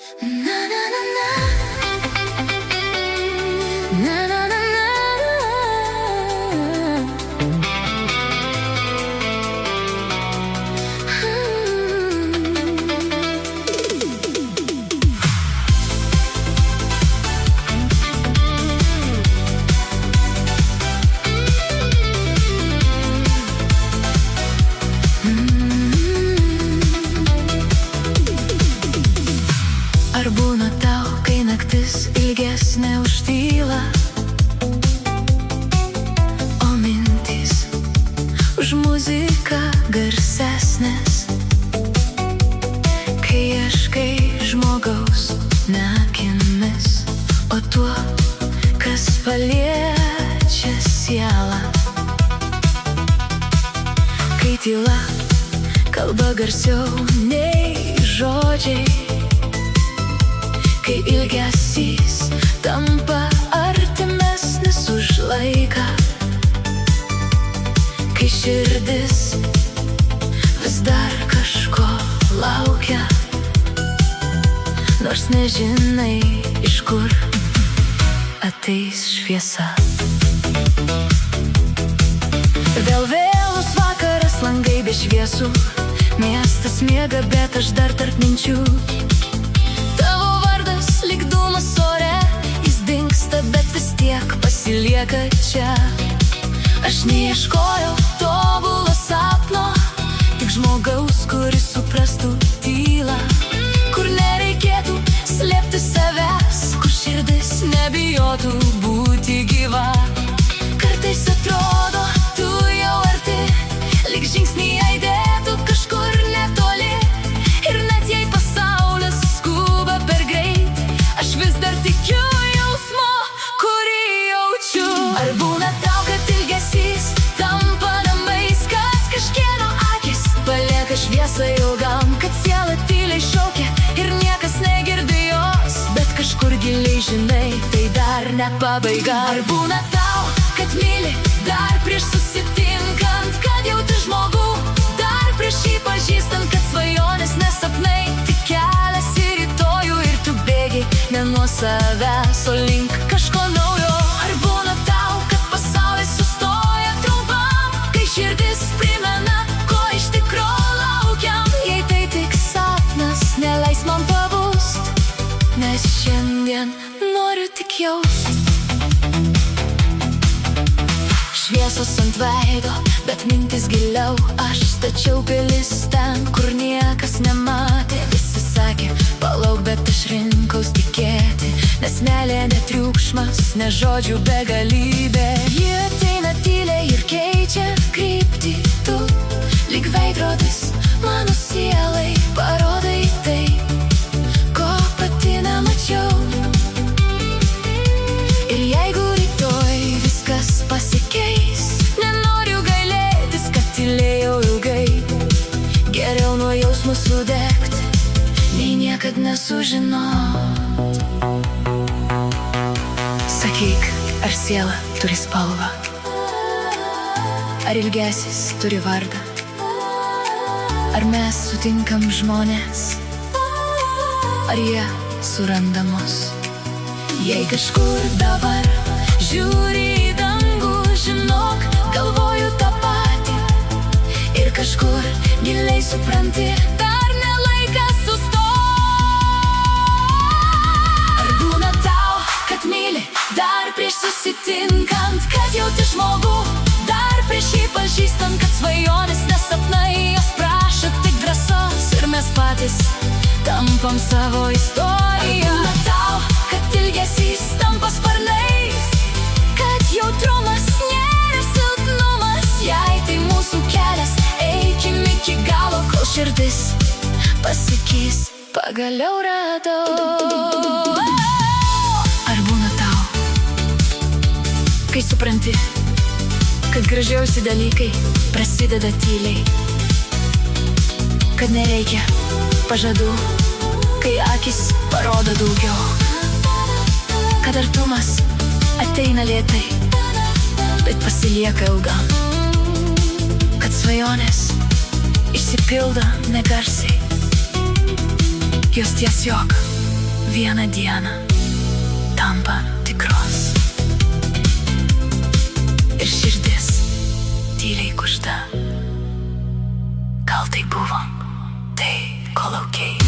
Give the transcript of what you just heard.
Na na na na. Na na na na. Ar būna tau, kai naktis ilgesnė už tylą, o mintys už muziką garsesnės, kai ieškai žmogaus ne akimis, o tuo, kas paliečia sielą, kai tyla kalba garsiau nei žodžiai, kai ilgesys tampa artimesnis už laiką, kai širdis vis dar kažko laukia, nors nežinai, iš kur ateis šviesa. Vėl vėlus vakaras, langai be šviesų, miestas miega, bet aš dar tarp minčių. Lyg dūmas ore, jis dingsta, bet vis tiek pasilieka čia. Aš neieškojau tobulo sapno, tik žmogaus, kuris suprastų tylą, kur nereikėtų slėpti savęs, kur širdis nebijotų būti gyva. Kartais atrodo, tu jau arti, lyg žingsniai aidėtų kažkur netoli, ir net jei pasaulis skuba per greit, aš vis dar tikiu jausmu, kurį jaučiu. Ar būna tau, kad ilgesys tampa namais, kad kažkieno akis palieka šviesą ilgam, kad siela tyliai šaukia ir niekas negirdi jos, bet kažkur giliai žinai, tai dar ne pabaiga. Ar būna tau, kad myli dar prieš susitinkant, kad jauti žmogų dar prieš jį pažįstant, kad svajonės nesapnai, tik kelias į rytojų ir tu bėgi ne nuo savęs, o link kažko naujo. Ar būna tau, kad pasaulis sustoja trumpam, kai širdis primena, ko iš tikro laukiam? Jei tai tik sapnas, neleis man pabust, nes šiandien noriu tik jaust. Šviesos ant veido, bet mintis giliau, aš stačiau pilis ten, kur niekas nematė. Visi sakė, palauk, bet aš rinkaus tikėti, nes meilė ne triukšmas, ne žodžių begalybė. Ji ateina tyliai ir keičia kryptį, tu lyg veidrodis mano sielai parodai tai, ko pati nemačiau. Ir jeigu rytoj viskas pasikeis, nenoriu gailėtis, kad tylėjau ilgai, geriau nuo jausmų sudegt, nei niekad nesužinot. Sakyk, ar siela turi spalvą, ar ilgesis turi vardą, ar mes sutinkam žmonės, ar jie suranda mus. Jei kažkur dabar žiūri į dangų, žinok, galvoju tą patį, ir kažkur giliai supranti, dar ne laikas sustot. Ar būna tau, kad myli dar prieš susitinkant, kad jauti žmogų dar prieš jį pažįstant, kad svajonės nesapnai, jos prašo tik drąsos, ir mes patys tampam savo istoriją. Ar būna tau, kad ilgesys tampa sparnais, kad jautrumas nėra silpnumas, jei tai mūsų kelias, eikim iki galo, kol širdis pasakys, pagaliau radau. Ar būna tau, kai supranti, kad gražiausi dalykai prasideda tyliai, kad nereikia pažadų, kai akis parodo daugiau, kad artumas ateina lėtai, bet pasilieka ilgam, kad svajonės išsipildo negarsiai, jos tiesiog vieną dieną tampa tikros. Ir širdis tyliai kužda. Gal tai buvo tai, ko laukei.